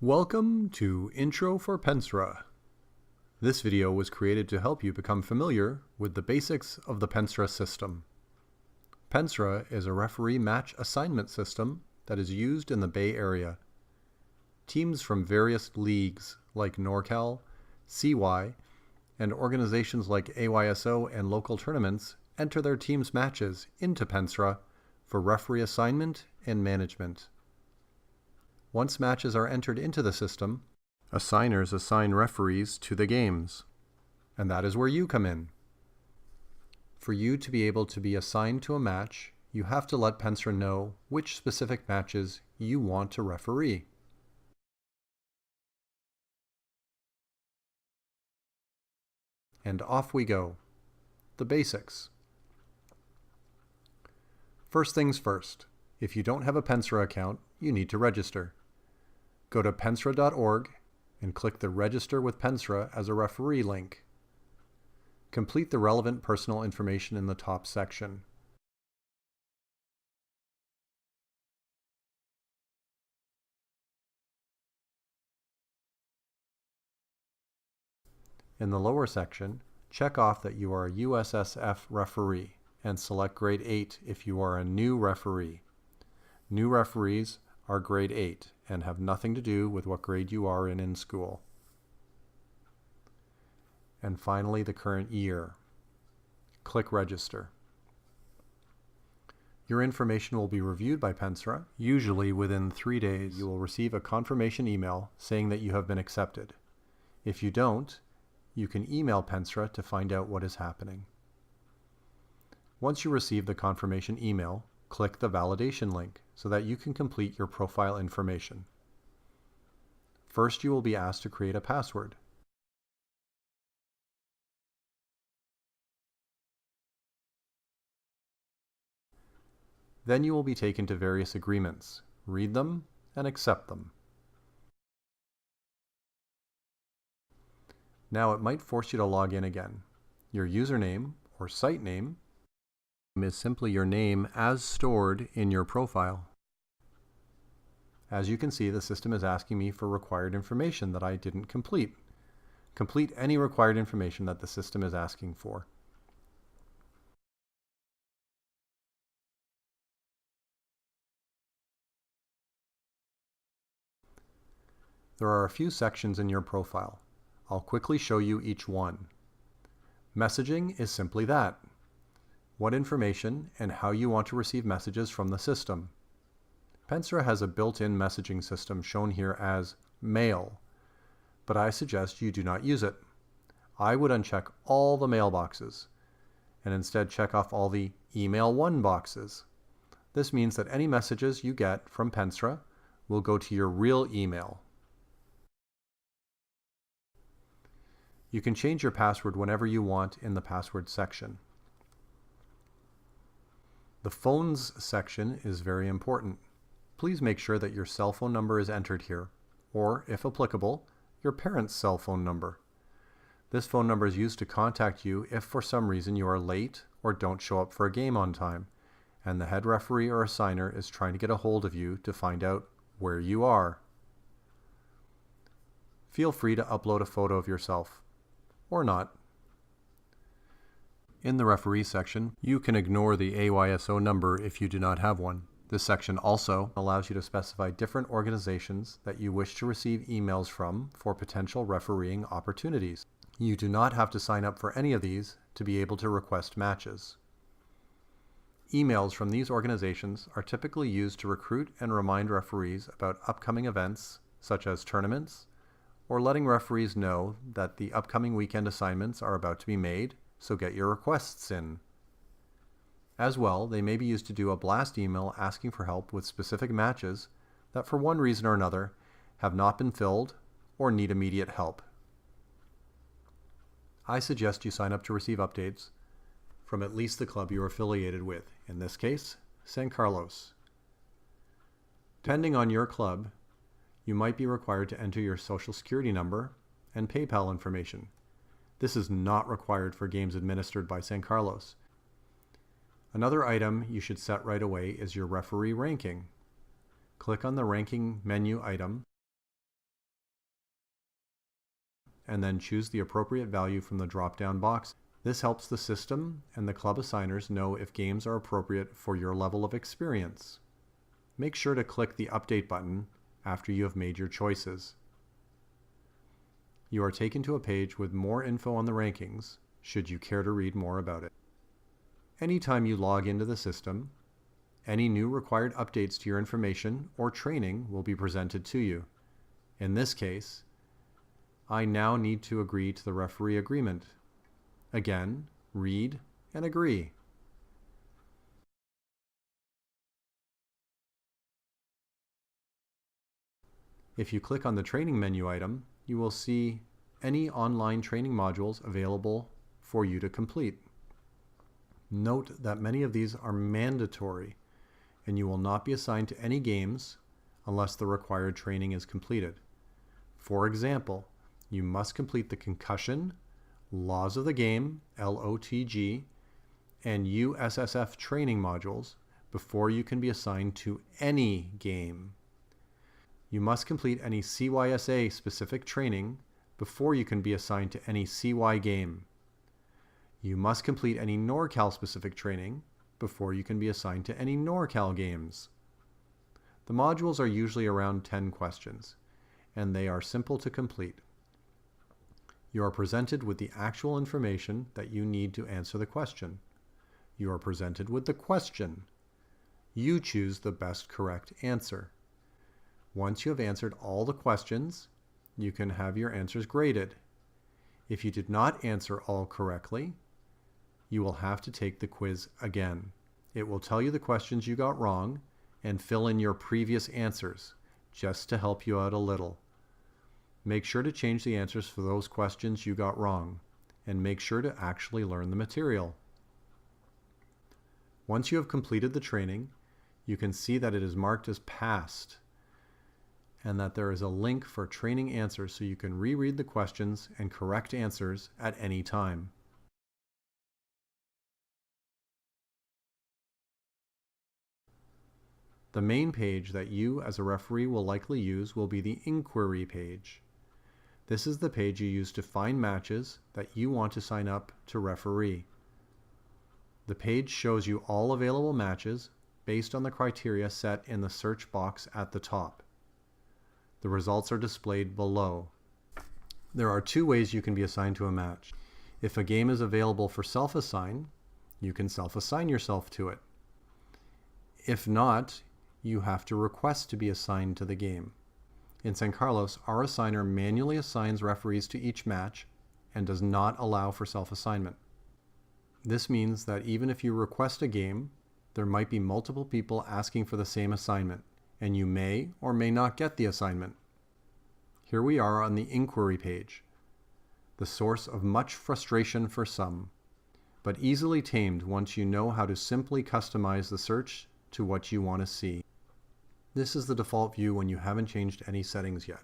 Welcome to Intro for PENSRA. This video was created to help you become familiar with the basics of the PENSRA system. PENSRA is a referee match assignment system that is used in the Bay Area. Teams from various leagues like NorCal, CY, and organizations like AYSO and local tournaments enter their team's matches into PENSRA for referee assignment and management. Once matches are entered into the system, assigners assign referees to the games, and that is where you come in. For you to be able to be assigned to a match, you have to let PENSRA know which specific matches you want to referee. And off we go. The basics. First things first, if you don't have a PENSRA account, you need to register. Go to PENSRA.org and click the Register with PENSRA as a referee link. Complete the relevant personal information in the top section. In the lower section, check off that you are a USSF referee and select grade 8 if you are a new referee. New referees are grade 8 and have nothing to do with what grade you are in school. And finally, the current year. Click Register. Your information will be reviewed by PENSRA. Usually within 3 days, you will receive a confirmation email saying that you have been accepted. If you don't, you can email PENSRA to find out what is happening. Once you receive the confirmation email, click the validation link so that you can complete your profile information. First, you will be asked to create a password. Then you will be taken to various agreements. Read them and accept them. Now it might force you to log in again. Your username or site name is simply your name as stored in your profile. As you can see, the system is asking me for required information that I didn't complete. Complete any required information that the system is asking for. There are a few sections in your profile. I'll quickly show you each one. Messaging is simply that. What information and how you want to receive messages from the system. PENSRA has a built-in messaging system shown here as Mail, but I suggest you do not use it. I would uncheck all the mailboxes and instead check off all the Email 1 boxes. This means that any messages you get from PENSRA will go to your real email. You can change your password whenever you want in the password section. The Phones section is very important. Please make sure that your cell phone number is entered here, or, if applicable, your parent's cell phone number. This phone number is used to contact you if for some reason you are late or don't show up for a game on time, and the head referee or assigner is trying to get a hold of you to find out where you are. Feel free to upload a photo of yourself, or not. In the referee section, you can ignore the AYSO number if you do not have one. This section also allows you to specify different organizations that you wish to receive emails from for potential refereeing opportunities. You do not have to sign up for any of these to be able to request matches. Emails from these organizations are typically used to recruit and remind referees about upcoming events, such as tournaments, or letting referees know that the upcoming weekend assignments are about to be made, so get your requests in. As well, they may be used to do a blast email asking for help with specific matches that for one reason or another have not been filled or need immediate help. I suggest you sign up to receive updates from at least the club you're affiliated with, in this case, San Carlos. Depending on your club, you might be required to enter your social security number and PayPal information. This is not required for games administered by San Carlos. Another item you should set right away is your referee ranking. Click on the ranking menu item and then choose the appropriate value from the drop-down box. This helps the system and the club assigners know if games are appropriate for your level of experience. Make sure to click the Update button after you have made your choices. You are taken to a page with more info on the rankings, should you care to read more about it. Anytime you log into the system, any new required updates to your information or training will be presented to you. In this case, I now need to agree to the referee agreement. Again, read and agree. If you click on the training menu item, you will see any online training modules available for you to complete. Note that many of these are mandatory, and you will not be assigned to any games unless the required training is completed. For example, you must complete the Concussion, Laws of the Game, LOTG, and USSF training modules before you can be assigned to any game. You must complete any CYSA specific training before you can be assigned to any CY game. You must complete any NorCal specific training before you can be assigned to any NorCal games. The modules are usually around 10 questions, and they are simple to complete. You are presented with the actual information that you need to answer the question. You are presented with the question. You choose the best correct answer. Once you have answered all the questions, you can have your answers graded. If you did not answer all correctly, you will have to take the quiz again. It will tell you the questions you got wrong and fill in your previous answers, just to help you out a little. Make sure to change the answers for those questions you got wrong, and make sure to actually learn the material. Once you have completed the training, you can see that it is marked as passed, and that there is a link for training answers so you can reread the questions and correct answers at any time. The main page that you as a referee will likely use will be the inquiry page. This is the page you use to find matches that you want to sign up to referee. The page shows you all available matches based on the criteria set in the search box at the top. The results are displayed below. There are two ways you can be assigned to a match. If a game is available for self-assign, you can self-assign yourself to it. If not, you have to request to be assigned to the game. In San Carlos, our assigner manually assigns referees to each match and does not allow for self-assignment. This means that even if you request a game, there might be multiple people asking for the same assignment, and you may or may not get the assignment. Here we are on the inquiry page, the source of much frustration for some, but easily tamed once you know how to simply customize the search to what you want to see. This is the default view when you haven't changed any settings yet.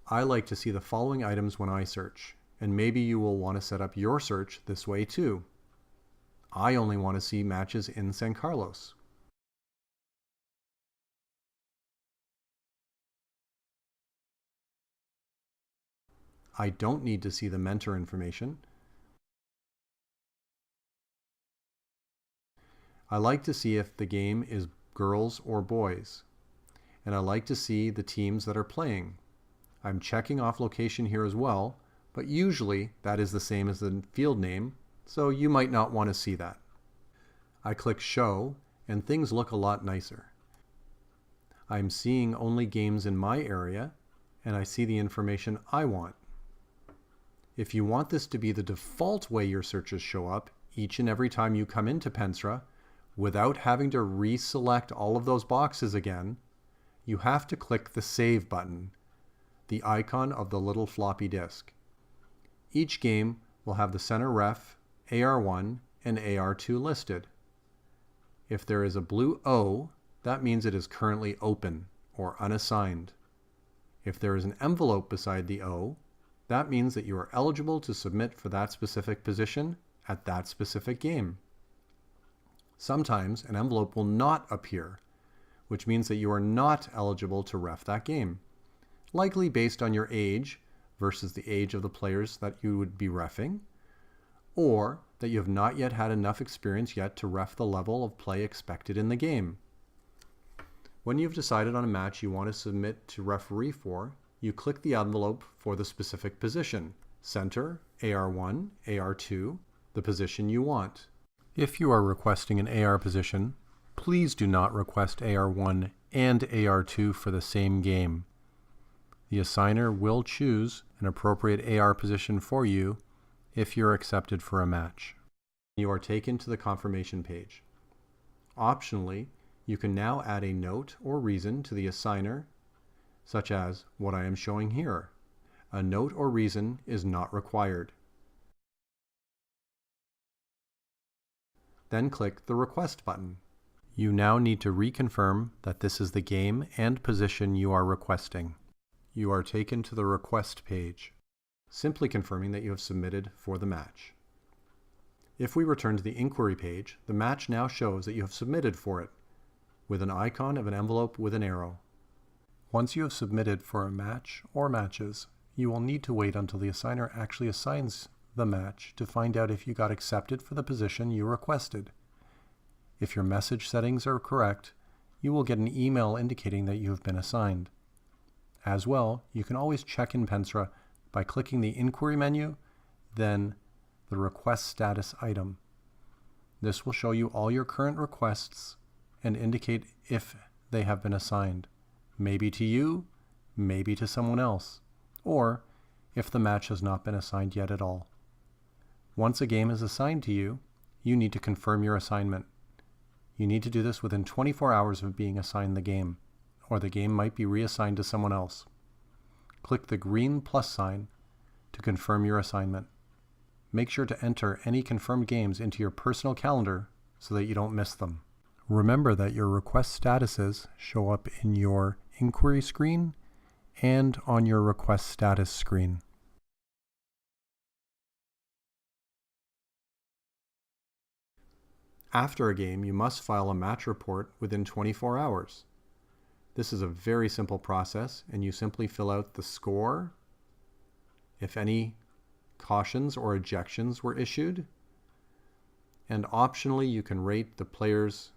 I like to see the following items when I search, and maybe you will want to set up your search this way too. I only want to see matches in San Carlos. I don't need to see the mentor information. I like to see if the game is girls or boys, and I like to see the teams that are playing. I'm checking off location here as well, but usually that is the same as the field name, so you might not want to see that. I click Show, and things look a lot nicer. I'm seeing only games in my area, and I see the information I want. If you want this to be the default way your searches show up each and every time you come into PENSRA, without having to reselect all of those boxes again, you have to click the Save button, the icon of the little floppy disk. Each game will have the center ref, AR1, and AR2 listed. If there is a blue O, that means it is currently open or unassigned. If there is an envelope beside the O, that means that you are eligible to submit for that specific position at that specific game. Sometimes an envelope will not appear, which means that you are not eligible to ref that game, likely based on your age, versus the age of the players that you would be reffing, or that you have not yet had enough experience yet to ref the level of play expected in the game. When you've decided on a match you want to submit to referee for, you click the envelope for the specific position, center, AR1, AR2, the position you want. If you are requesting an AR position, please do not request AR1 and AR2 for the same game. The assigner will choose an appropriate AR position for you if you're accepted for a match. You are taken to the confirmation page. Optionally, you can now add a note or reason to the assigner, such as what I am showing here. A note or reason is not required. Then click the Request button. You now need to reconfirm that this is the game and position you are requesting. You are taken to the Request page, simply confirming that you have submitted for the match. If we return to the Inquiry page, the match now shows that you have submitted for it, with an icon of an envelope with an arrow. Once you have submitted for a match or matches, you will need to wait until the assigner actually assigns the match to find out if you got accepted for the position you requested. If your message settings are correct, you will get an email indicating that you have been assigned. As well, you can always check in PENSRA by clicking the Inquiry menu, then the Request Status item. This will show you all your current requests and indicate if they have been assigned, maybe to you, maybe to someone else, or if the match has not been assigned yet at all. Once a game is assigned to you, you need to confirm your assignment. You need to do this within 24 hours of being assigned the game, or the game might be reassigned to someone else. Click the green plus sign to confirm your assignment. Make sure to enter any confirmed games into your personal calendar so that you don't miss them. Remember that your request statuses show up in your inquiry screen and on your request status screen. After a game, you must file a match report within 24 hours. This is a very simple process, and you simply fill out the score, if any cautions or ejections were issued, and optionally you can rate the players,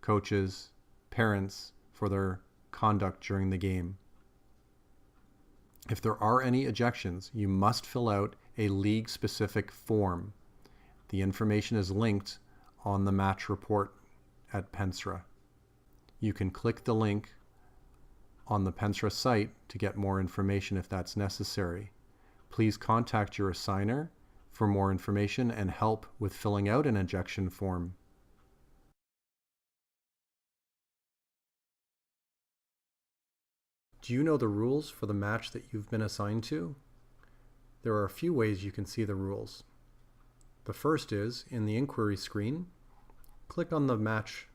coaches, parents for their conduct during the game. If there are any ejections, you must fill out a league-specific form. The information is linked on the match report at PENSRA. You can click the link on the PENSRA site to get more information if that's necessary. Please contact your assigner for more information and help with filling out an ejection form. Do you know the rules for the match that you've been assigned to? There are a few ways you can see the rules. The first is, in the inquiry screen, click on the match.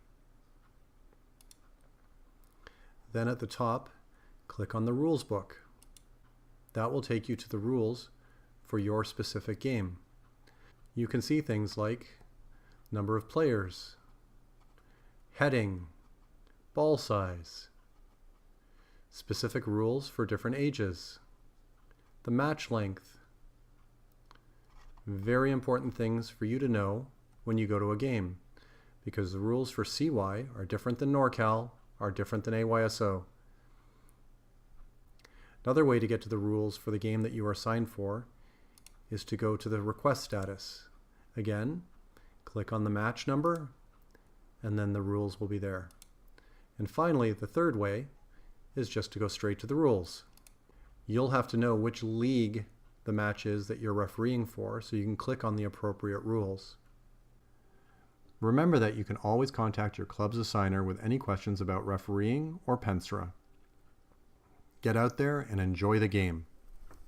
Then at the top, click on the rules book. That will take you to the rules for your specific game. You can see things like number of players, heading, ball size, specific rules for different ages, the match length. Very important things for you to know when you go to a game, because the rules for CY are different than NorCal, are different than AYSO. Another way to get to the rules for the game that you are assigned for is to go to the request status. Again, click on the match number, and then the rules will be there. And finally, the third way is just to go straight to the rules. You'll have to know which league the match is that you're refereeing for, so you can click on the appropriate rules. Remember that you can always contact your club's assigner with any questions about refereeing or PENSRA. Get out there and enjoy the game.